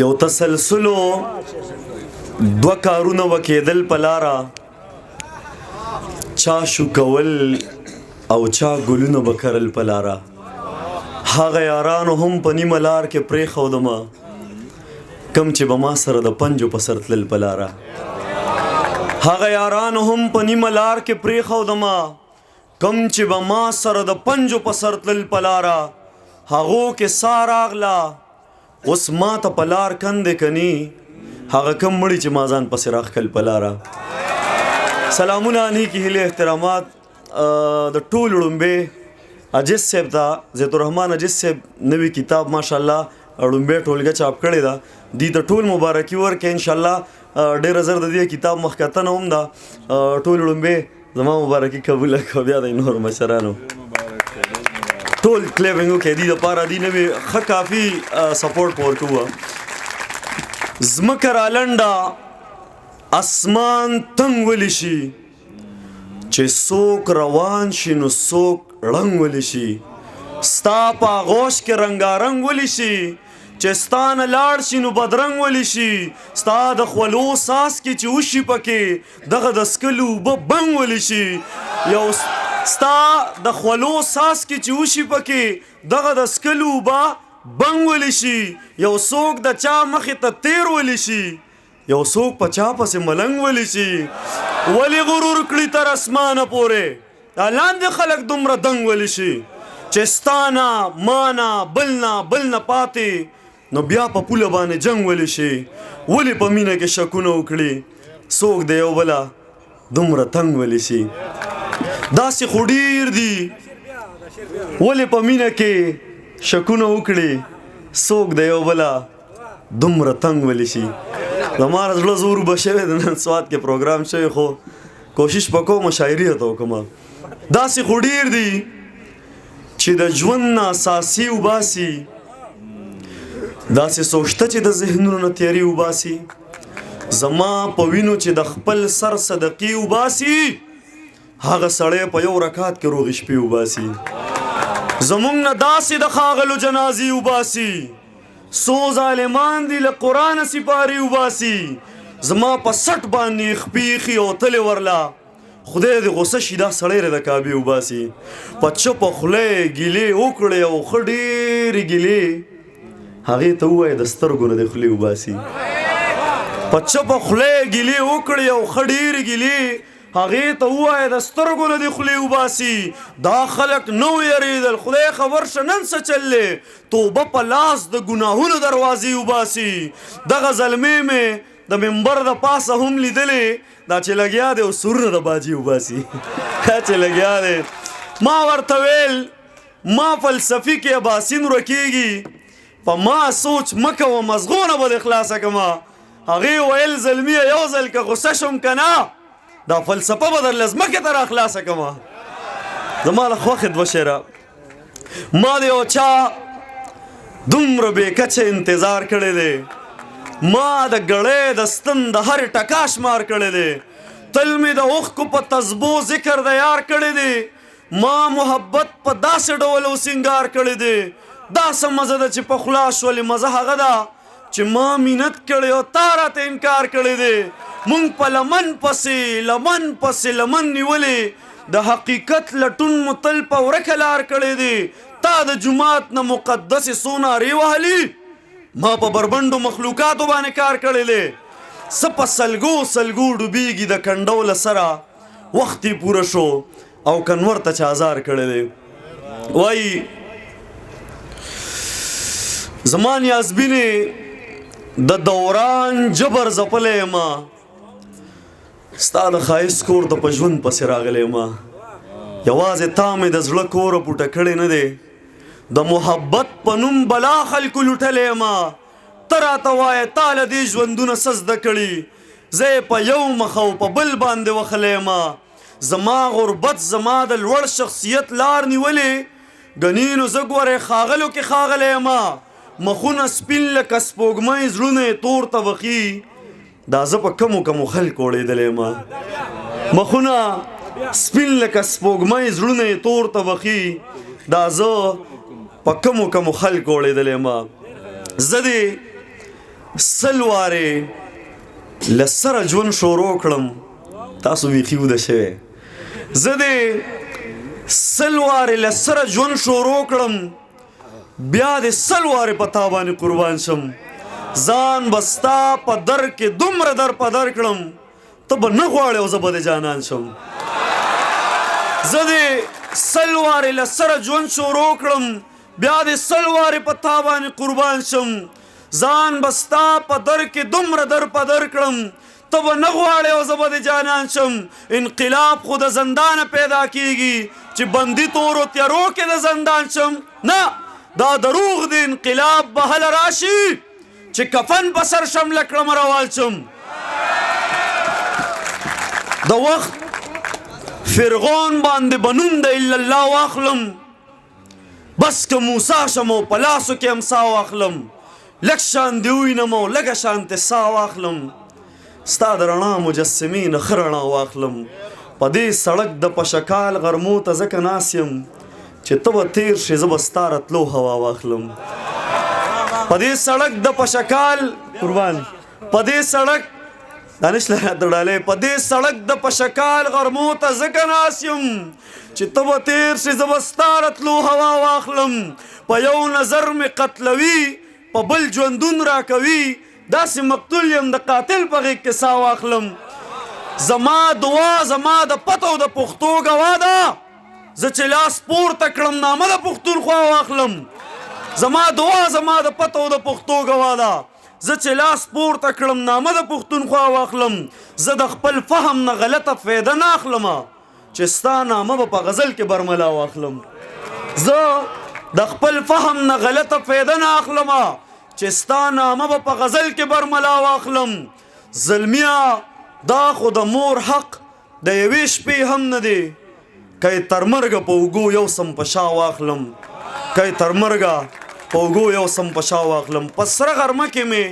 یو تسلسلو دوه کارونه وکېدل په لاره چا شو کول او چا ګلونه به کرل په لاره هغه یارانو هم په نیمه لار کې پرېښودمه کم چې به ما سره د پنجو په سر تلل په لاره هغه یارانو هم په نیمه لار کې پرېښودمه کم چې به ما سره د پنجو په سر تلل په لاره هغو کې سا راغله اوس ما ته په لار کندې کني هغه کم مړي چې ما ځان پسې راښکل په لاره سلامونه نیکې هیلې احترامات د ټولو ړومبې عجیز صاحب ته زیت الرحمن عجیز صاحب نوی کتاب ماشاءالله ړومبې ټولګه چاپ کړې ده دې ته ټول مبارکي ورکړې انشاءالله ډېره زر د دې کتاب مخکتنه هم ده ټول ړومبې زما مبارکي قبوله کړه بیا د نور مشرانو ټول کلیپینګ وکړې دې دپاره دې نوې ښه کافي سپورټ په ورکوه ځمکه رالنډه اسمان تنګ ولی شي چې څوک روان شي نو څوک ړنګ ولی شي ستا په آغوش کې رنګارنګ ولی شي چې ستا نه لاړ شي نو بدرنګ ولی شي ستا د خولو ساس کې چې وشي پکې دغه د څکلو اوبه بنګ ولی شي یو ستا د خولو ساس کې چې وشي پکې دغه د څکلو اوبه بنګ ولی شي یو څوک د چا مخې ته تیر ولی شي یو څوک په چا پسې ملنګ ولی شي ولې غرور کړي تر اسمانه پورې دا لاندې خلک دومره دنګ ولی شي چې ستا نه ما نه بل نه پاتې نو بیا په پوله باندې جنګ ولی شي ولې په مینه کې شکونه وکړي څوک د یو بله دومره تنګ ولی شي داسې خو ډېر دي ولې په مینه کې شکونه وکړي څوک د یو بله دومره تنګ ولی شي زما زړه زور به شوی د نن سوات کې پروګرام شوی خو کوشش به کوم شاعري ته وکړم داسې خو ډېر دي چې د ژوند نه اساسي وباسي داسې سوچته چې د ذهنونو نه تیاري وباسي زما په وینو چې د خپل سر صدقې وباسي هغه سړی په یو رکعت کې روغې شپې وباسي زمونږ نه داسې د ښاغلو جنازې وباسي څو ظالمان دي له قرآنه سپارې وباسي زما په سټ باندې خپې ایښي او تلې ورله خدای دې غصه شي دا سړی د کعبې وباسي په چپه خوله یې ګیلې وکړې او ښه ډېرې ګیلې هغې ته ووایه د سترګو نه دې خولې وباسي په چپه خوله یې ګیلې وکړې او ښه ډېرې ګیلې هغې ته ووایه د سترګو نه دې خولې وباسي دا خلک نه ویرېدل خدای خبر شه نن څه چل دی توبه په لاس د ګناهونو دروازې وباسي دغه زلمې مې د منبر د پاسه هم لیدلې دا چې لګیا دی او سورونه د باجي وباسي چې لګیا دی ما ورته ویل ما فلسفي کې اباسین ورکېږي په ما سوچ مه کوه مزغونه به دې خلاصه کړمه هغې ویل زلمیه یو ځل که غصه شم که نه دا فلسفه به درله ځمکې ته را خلاصه کړمه زما له خوښې دوه شعره ما د یو چا دومره بې کچه انتظار کړی دی ما د ګړۍ د ستن د هر ټکا شمار کړی دی تل مې د اوښکو په تسبو ذکر د یار کړی دی ما محبت په داسې ډول او سینګار کړی دی داسې مزه ده چې په خلا شولې مزه هغه ده چې ما مینت کړی او تا راته انکار کړی دی مونږ په لمن پسې لمن نیولې د حقیقت لټون مو تل په ورکه لار کړی دی تا د جومات نه مقدسې څو نارې وهلي ما په بربنډو مخلوقاتو باندې کار کړی دی څه په سلګو ډوبېږي د کنډو له سره وخت یې پوره شو او کنور ته چې ازار کړی دی وایي زما نیازبینې د دوران جبر ځپلی یمه ستا د ښایست کور ته په ژوند پسې راغلی یمه یوازې تا مې د زړه کوره پوټه کړې نه دی د محبت په نوم بلا خلکو لوټلی یمه ته راته وایه تا له دې ژوندونه څه زده کړي زه یې په یو مخ او په بل باندې وښلی یمه زما غربت زما د لوړ شخصیت لار نیولې ګنې نو زه ګورې ښاغلو کې ښاغلی یمه مخونه سپین لکه سپوږمۍ زړونه یې تور طبقي دا زه په کمو خلکو اړېدلی یمه مخونه سپین لکه سپوږمۍ زړونه یې تور طبقي دا زه په کمو کمو خلکو اړېدلی یم زه دې سل وارې له سره ژوند شروع کړم تاسو بیخي وده شوی زه دې سل وارې له سره ژوند شروع کړم بیا دې سل وارې په تا باندې قربان شم ځان به ستا په در کې دومره در په در کړم ته به نه غواړې او زه به دې جانان شم زه دې سل وارې له سره ژوند شروع کړم بیا دې سل وارې په تا باندې قربان شم ځان به ستا په در کې دومره در په در کړم ته به نه غواړې او زه به دې جانان شم انقلاب خو د زندانه پیدا کیږي چې بندي تورو تیارو کې د زندان شم نه دا دروغ دی انقلاب به هله راشي چې کفن په سر شمله کړم روان شم د وخت فرعون باندې به نوم د الا الله واخلم بس که موسی شم او په لاسو کې امسا واخلم لږ شان دې ووینم او لږه شانتې سا واخلم ستا د رڼا مجسمې نه ښه رڼا واخلم په دې سړک د پشکال غرمو ته ځکه ناست یم چې ته به تېر شې زه به ستا راتلو هوا واخلم په دې سړک د پشکال قربان په دې سړک دانش لره دړاله په دې سړک د پشکال غرمو ته ځکه ناست یم چې ته به تېر شې زه به ستا راتلو هوا واخلم په یو نظر مې قتلوي په بل ژوندون راکوي داسې مقتول یم د قاتل په غېږ کې سا واخلم زما دعا زما د پتو د پښتو ګوا ده زه چې لاس پورته کړم نامه د پښتونخوا واخلم زما دعا زما د پتو د پښتو ګوا ده زه چې لاس پورته کړم نامه د پښتونخوا واخلم زه د خپل فهم نه غلطه فایده نه اخلم چې ستا نامه به په غزل کې برملا واخلم زه د خپل فهم نه غلطه فایده نه اخلم چې ستا نامه به په غزل کې برملا واخلم زلمیا دا خو د مور حق د یوې شپې هم نه دی که یې تر مرګه په اوږو یو سم په شا واخلم که یې تر مرګه په اوږو یو سم په شا واخلم په سره غرمه کې مې